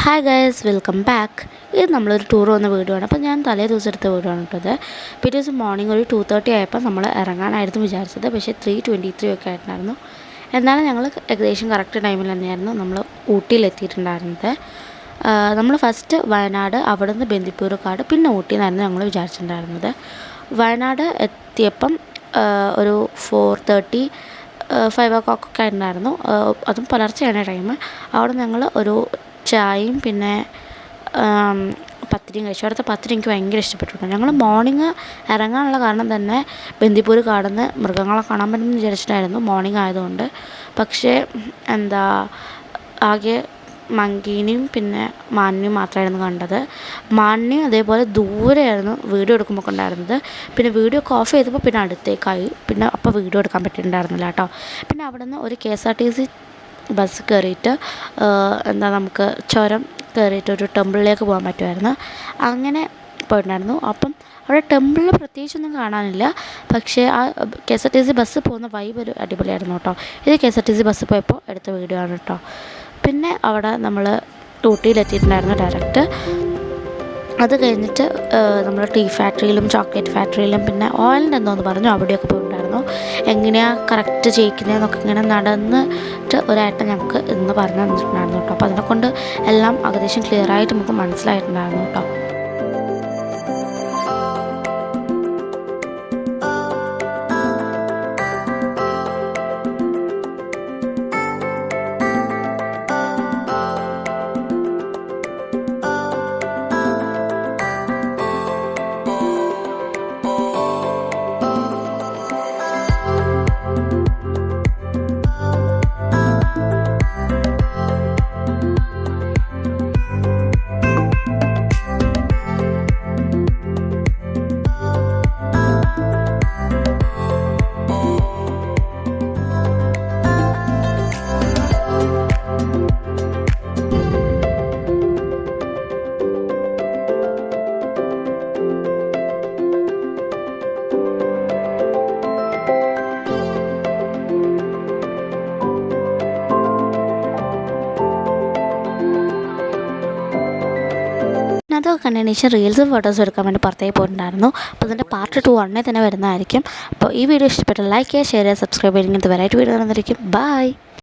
Hi guys, welcome back. ഇത് നമ്മളൊരു tour വന്ന വീഡിയോ ആണ്. അപ്പോൾ ഞാൻ തലേ ദിവസം എടുത്ത വീഡിയോ ആണ് കേട്ടത്. പിറ്റേ ദിവസം മോർണിംഗ് ഒരു 2:30 ആയപ്പോൾ നമ്മൾ ഇറങ്ങാനായിരുന്നു വിചാരിച്ചത്. പക്ഷേ 3:23 ഒക്കെ ആയിട്ടുണ്ടായിരുന്നു. എന്നാലും ഞങ്ങൾ ഏകദേശം കറക്റ്റ് ടൈമിൽ തന്നെയായിരുന്നു നമ്മൾ ഊട്ടിയിലെത്തിയിട്ടുണ്ടായിരുന്നത്. നമ്മൾ ഫസ്റ്റ് വയനാട്, അവിടെ നിന്ന് ബന്ദിപ്പൂർക്കാട്, പിന്നെ ഊട്ടി എന്നായിരുന്നു ഞങ്ങൾ വിചാരിച്ചിട്ടുണ്ടായിരുന്നത്. വയനാട് എത്തിയപ്പം ഒരു 4:30 5 o'clock ഒക്കെ ആയിട്ടുണ്ടായിരുന്നു. അതും പുലർച്ചെയാണ് ടൈം. അവിടെ ഞങ്ങൾ ഒരു ചായയും പിന്നെ പത്തിരിയും കഴിച്ചു. അവിടുത്തെ പത്തിരി എനിക്ക് ഭയങ്കര ഇഷ്ടപ്പെട്ടിട്ടുണ്ട്. ഞങ്ങൾ മോർണിംഗ് ഇറങ്ങാനുള്ള കാരണം തന്നെ ബന്ദിപ്പൂർ കാടുന്ന് മൃഗങ്ങളെ കാണാൻ പറ്റുമെന്ന് വിചാരിച്ചിട്ടായിരുന്നു, മോർണിംഗ് ആയതുകൊണ്ട്. പക്ഷേ ആകെ മങ്കീനെയും പിന്നെ മാനിനെയും മാത്രമായിരുന്നു കണ്ടത്. മാനിനെയും അതേപോലെ ദൂരെയായിരുന്നു വീഡിയോ എടുക്കുമ്പോൾ ഉണ്ടായിരുന്നത്. പിന്നെ വീഡിയോ ഒക്കെ ഓഫ് ചെയ്തപ്പോൾ പിന്നെ അടുത്തേക്കായി, പിന്നെ അപ്പോൾ വീഡിയോ എടുക്കാൻ പറ്റിയിട്ടുണ്ടായിരുന്നില്ല കേട്ടോ. പിന്നെ അവിടെ നിന്ന് ഒരു KSRTC ബസ് കയറിയിട്ട് നമുക്ക് ചുരം കയറിയിട്ട് ഒരു ടെമ്പിളിലേക്ക് പോകാൻ പറ്റുമായിരുന്നു. അങ്ങനെ പോയിട്ടുണ്ടായിരുന്നു. അപ്പം അവിടെ ടെമ്പിളിൽ പ്രത്യേകിച്ചൊന്നും കാണാനില്ല. പക്ഷേ ആ KSRTC ബസ് പോകുന്ന വൈബ് ഒരു അടിപൊളിയായിരുന്നു കേട്ടോ. ഇത് KSRTC ബസ് പോയപ്പോൾ എടുത്ത വീഡിയോ ആണ് കേട്ടോ. പിന്നെ അവിടെ നമ്മൾ ഊട്ടിയിലെത്തിയിട്ടുണ്ടായിരുന്നു ഡയറക്റ്റ്. അത് കഴിഞ്ഞിട്ട് നമ്മൾ ടീ ഫാക്ടറിയിലും ചോക്ലേറ്റ് ഫാക്ടറിയിലും പിന്നെ ഓയിലിൻ്റെ എന്തോന്ന് പറഞ്ഞു അവിടെയൊക്കെ പോയിട്ടുണ്ടായിരുന്നു. എങ്ങനെയാണ് കറക്റ്റ് ചെയ്യിക്കുന്നതെന്നൊക്കെ ഇങ്ങനെ നടന്നിട്ട് ഒരായിട്ട് ഞങ്ങൾക്ക് ഇന്ന് പറഞ്ഞു തന്നിട്ടുണ്ടായിരുന്നു കേട്ടോ. അപ്പോൾ അതിനെക്കൊണ്ട് എല്ലാം ഏകദേശം ക്ലിയറായിട്ട് നമുക്ക് മനസ്സിലായിട്ടുണ്ടായിരുന്നു കേട്ടോ. അതൊക്കെ കണ്ടതിന് ശേഷം റീൽസും ഫോട്ടോസും എടുക്കാൻ വേണ്ടി പുറത്തേക്ക് പോയിട്ടുണ്ടായിരുന്നു. അപ്പോൾ അതിൻ്റെ പാർട്ട് 2 ഉടനെ തന്നെ വരുന്നതായിരിക്കും. അപ്പോൾ ഈ വീഡിയോ ഇഷ്ടപ്പെട്ട ലൈക്ക് ചെയ്യുക, ഷെയർ ചെയ്യുക, സബ്സ്ക്രൈബ് ചെയ്യുക. ഇങ്ങനത്തെ വെറൈറ്റി വീഡിയോ തന്നിരിക്കും. ബൈ.